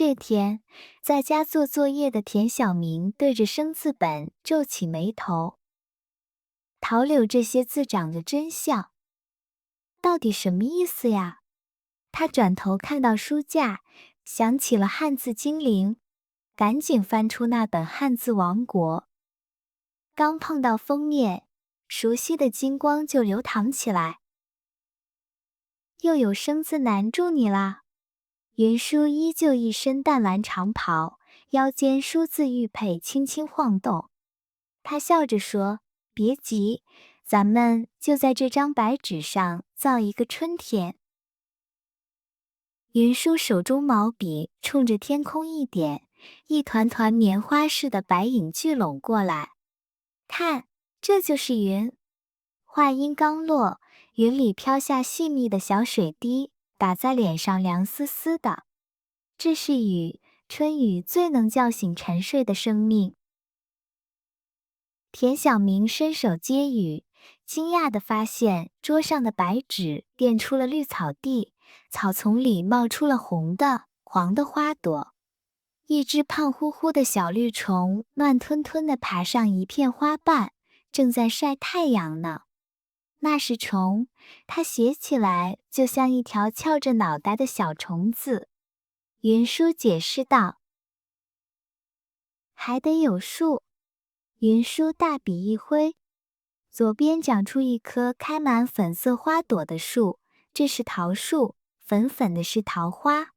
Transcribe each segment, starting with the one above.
这天，在家做作业的田小明对着生字本皱起眉头。桃柳这些字长得真像，到底什么意思呀？他转头看到书架，想起了汉字精灵，赶紧翻出那本汉字王国。刚碰到封面，熟悉的金光就流淌起来。又有生字难住你啦！云舒依旧一身淡蓝长袍，腰间书字玉佩轻轻晃动。他笑着说：“别急，咱们就在这张白纸上造一个春天。”云舒手中毛笔冲着天空一点，一团团棉花似的白影聚拢过来。看，这就是云。话音刚落，云里飘下细密的小水滴，打在脸上凉丝丝的。这是雨，春雨最能叫醒沉睡的生命。田小明伸手接雨，惊讶地发现桌上的白纸变出了绿草地，草丛里冒出了红的、黄的花朵。一只胖乎乎的小绿虫慢吞吞地爬上一片花瓣，正在晒太阳呢。那是虫，它写起来就像一条翘着脑袋的小虫子。云舒解释道：“还得有树。”云舒大笔一挥，左边长出一棵开满粉色花朵的树，这是桃树，粉粉的是桃花。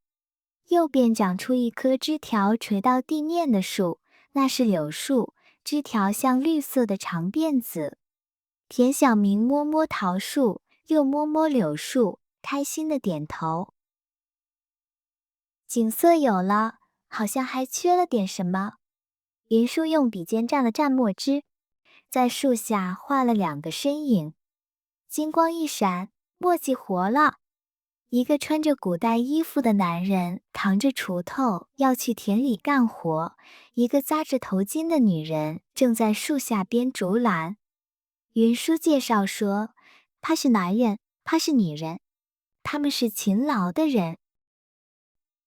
右边长出一棵枝条垂到地面的树，那是柳树，枝条像绿色的长辫子。田小明摸摸桃树，又摸摸柳树，开心地点头。景色有了，好像还缺了点什么。云舒用笔尖蘸了蘸墨汁，在树下画了2个身影。金光一闪，墨迹活了。一个穿着古代衣服的男人扛着锄头要去田里干活，一个扎着头巾的女人正在树下编竹篮。云舒介绍说，他是男人，他是女人，他们是勤劳的人。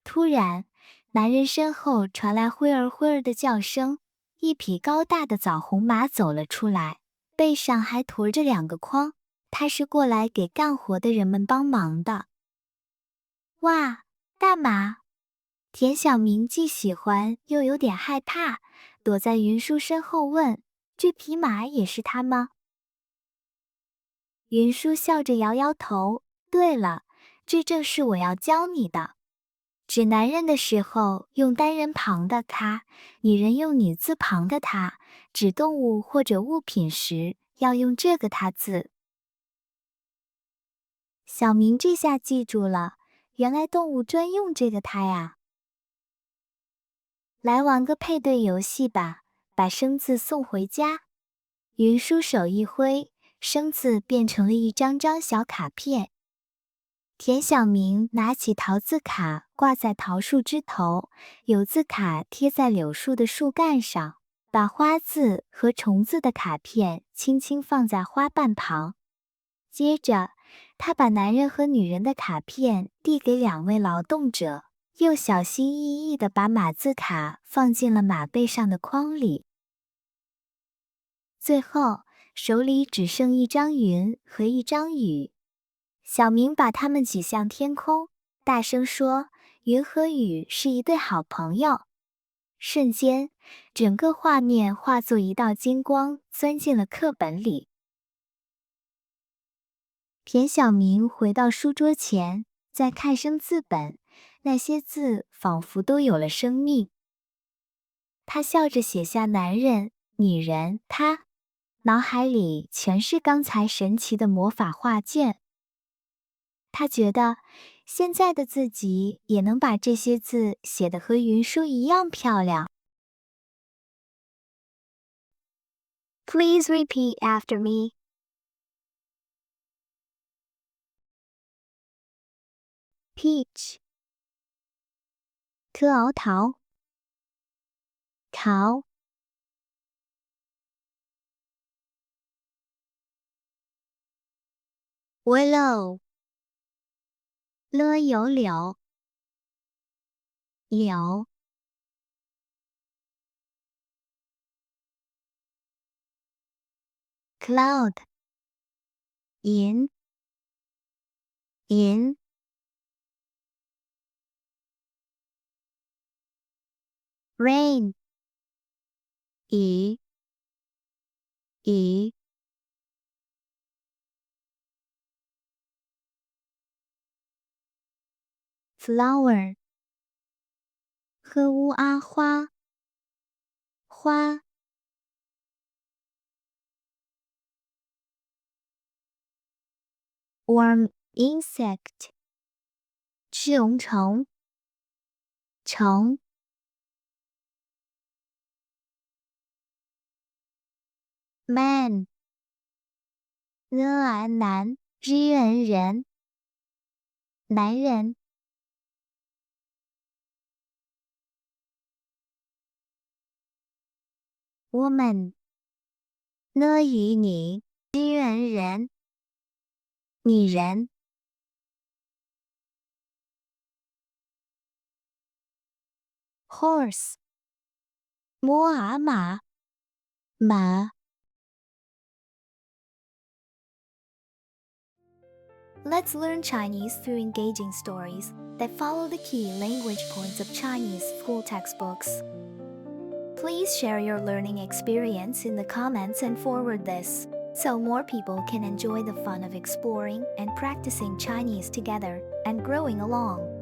突然，男人身后传来灰儿灰儿的叫声，一匹高大的枣红马走了出来，背上还驮着2个筐，他是过来给干活的人们帮忙的。哇，大马！田小明既喜欢又有点害怕，躲在云舒身后问：“这匹马也是他吗？”云舒笑着摇摇头：“对了，这正是我要教你的。指男人的时候用单人旁的他，女人用女字旁的她；指动物或者物品时要用这个他字。”小明这下记住了，原来动物专用这个它呀。来玩个配对游戏吧，把生字送回家。云舒手一挥，生字变成了一张张小卡片。田小明拿起桃字卡挂在桃树枝头，有字卡贴在柳树的树干上，把花字和虫字的卡片轻轻放在花瓣旁。接着，他把男人和女人的卡片递给2位劳动者，又小心翼翼地把马字卡放进了马背上的筐里。最后，手里只剩一张云和一张雨。小明把它们举向天空，大声说：“云和雨是一对好朋友。”瞬间，整个画面化作一道金光，钻进了课本里。田小明回到书桌前，再看生字本，那些字仿佛都有了生命。他笑着写下男人、女人、他，脑海里全是刚才神奇的魔法画卷。他觉得现在的自己也能把这些字写得和云舒一样漂亮。Please repeat after me. Peach 特熬桃 cow willow 了有柳鸟 cloud 云 rain 雨 flower 呵乌阿花 worm insect 螽虫 man 男人 男人 woman 女人 女人 horse 摩尔马 Let's learn Chinese through engaging stories that follow the key language points of Chinese school textbooks. Please share your learning experience in the comments and forward this, so more people can enjoy the fun of exploring and practicing Chinese together and growing along.